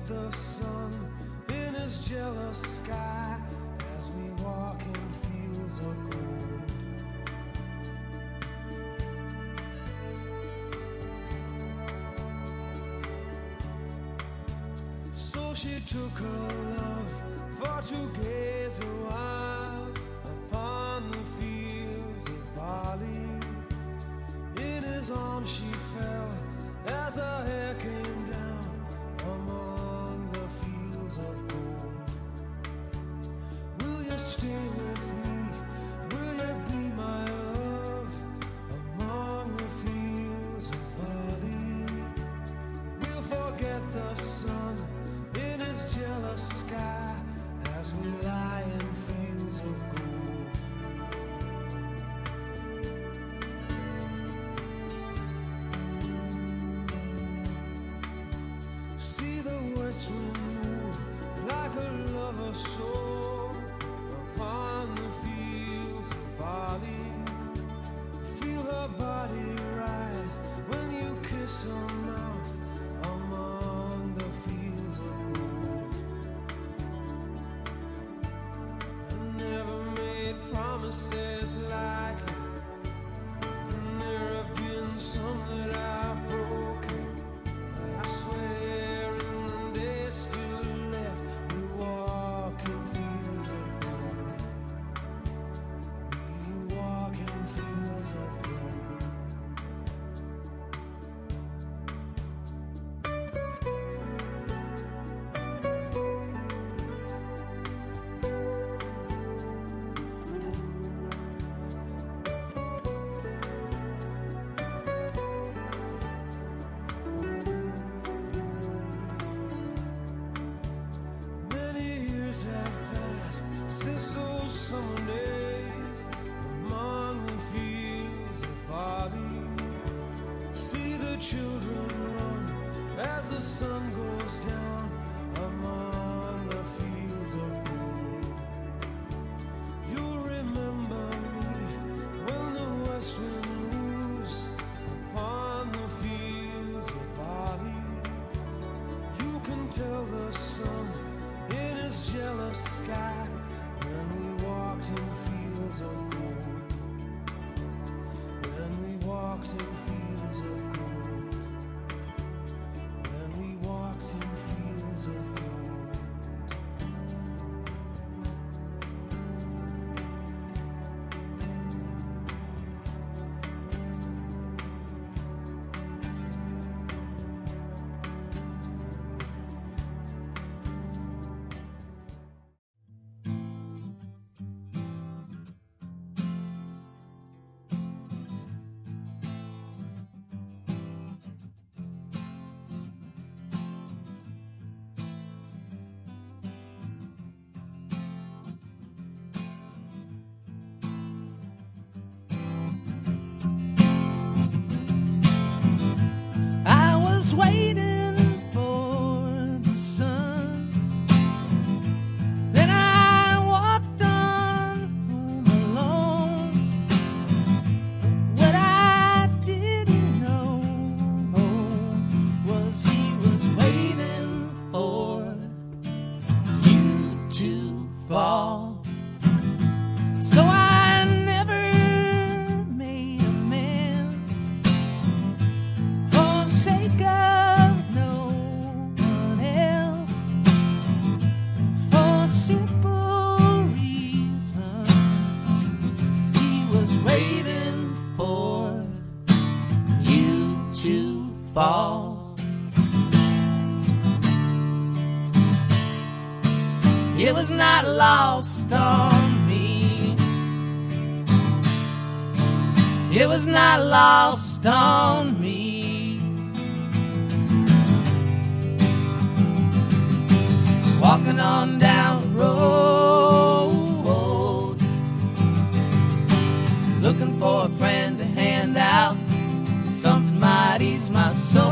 the sun in his jealous sky as we walk in fields of gold. So she took her love for to gaze a while upon the fields of barley. In his arms she fell as her hair came down among the fields of gold. Will you stay with me? Will you be my love among the fields of barley? We'll forget the sun in his jealous sky as we lie in fields of gold. See the west wind move like a lover soul upon the fields of barley. Feel her body rise when you kiss her mouth among the fields of gold. I never made promises lightly, and there have been some that I've broken. But I swear in the days still left, we walk in fields of gold. We walk in fields of gold. Many years have passed since those summer days among the fields of barley. See the children run as the sun goes down among the fields of gold. You'll remember me when the west wind moves upon the fields of barley. You can tell the sun in his jealous sky when we walked in fields of gold. When we walked in fields of gold. When we walked in fields of gold. I was waiting for the sun, then I walked on home alone. What I didn't know was he was waiting for you to fall. So I never made amends for the sake of no one else, for a simple reason. He was waiting for you to fall. It was not lost on me. It was not lost on me. Walking on down the road, looking for a friend to hand out something might ease my soul.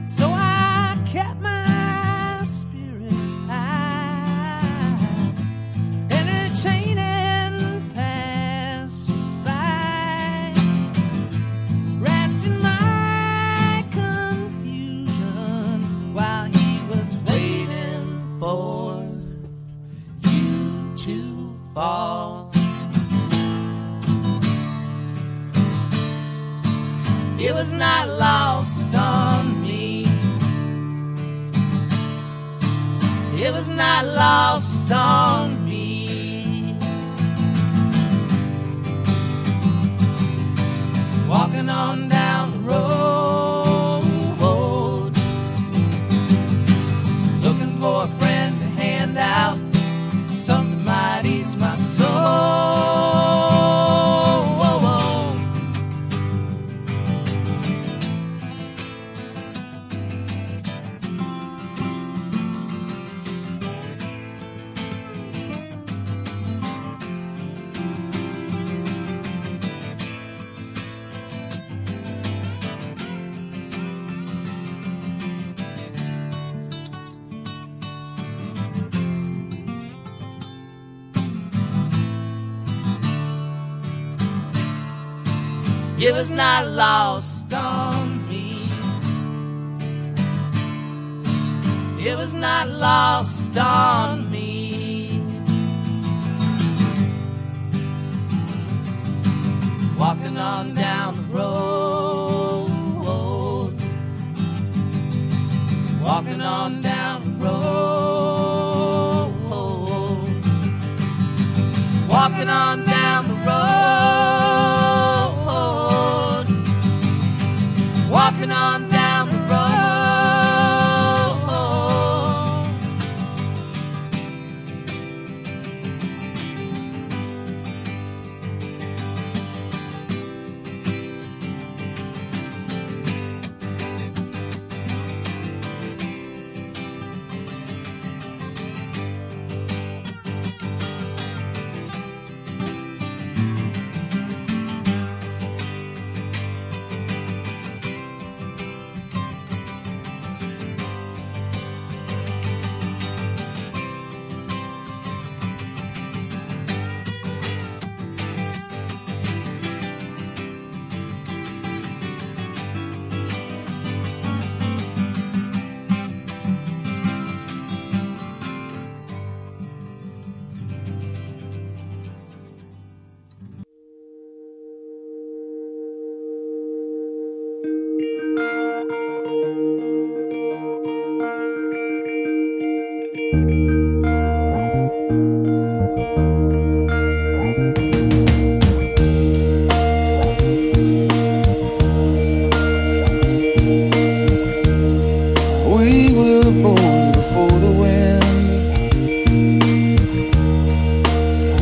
So I kept my spirits high, entertaining passers-by. was not lost on me. It was not lost on me. Walking on down the road, looking for a friend to hand out something might ease my soul. It was not lost on me. It was not lost on me. Walking on down the road, walking on down the road, walking on down the road. Walking on down the road.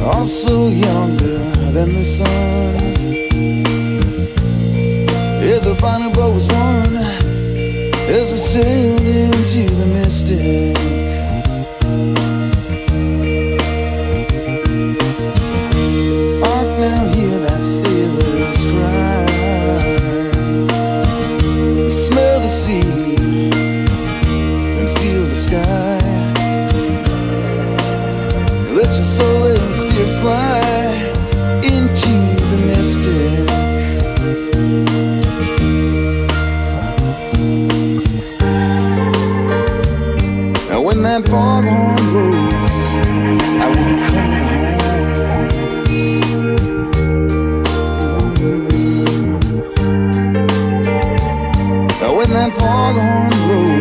Also younger than the sun. Yeah, the final boat was won as we sailed into the mystic. Hark now, hear that sailor's cry. Smell the sea and feel the sky. Let your soul and spirit fly into the mystic. Now when that foghorn blows, I will be coming home. Now when that foghorn blows,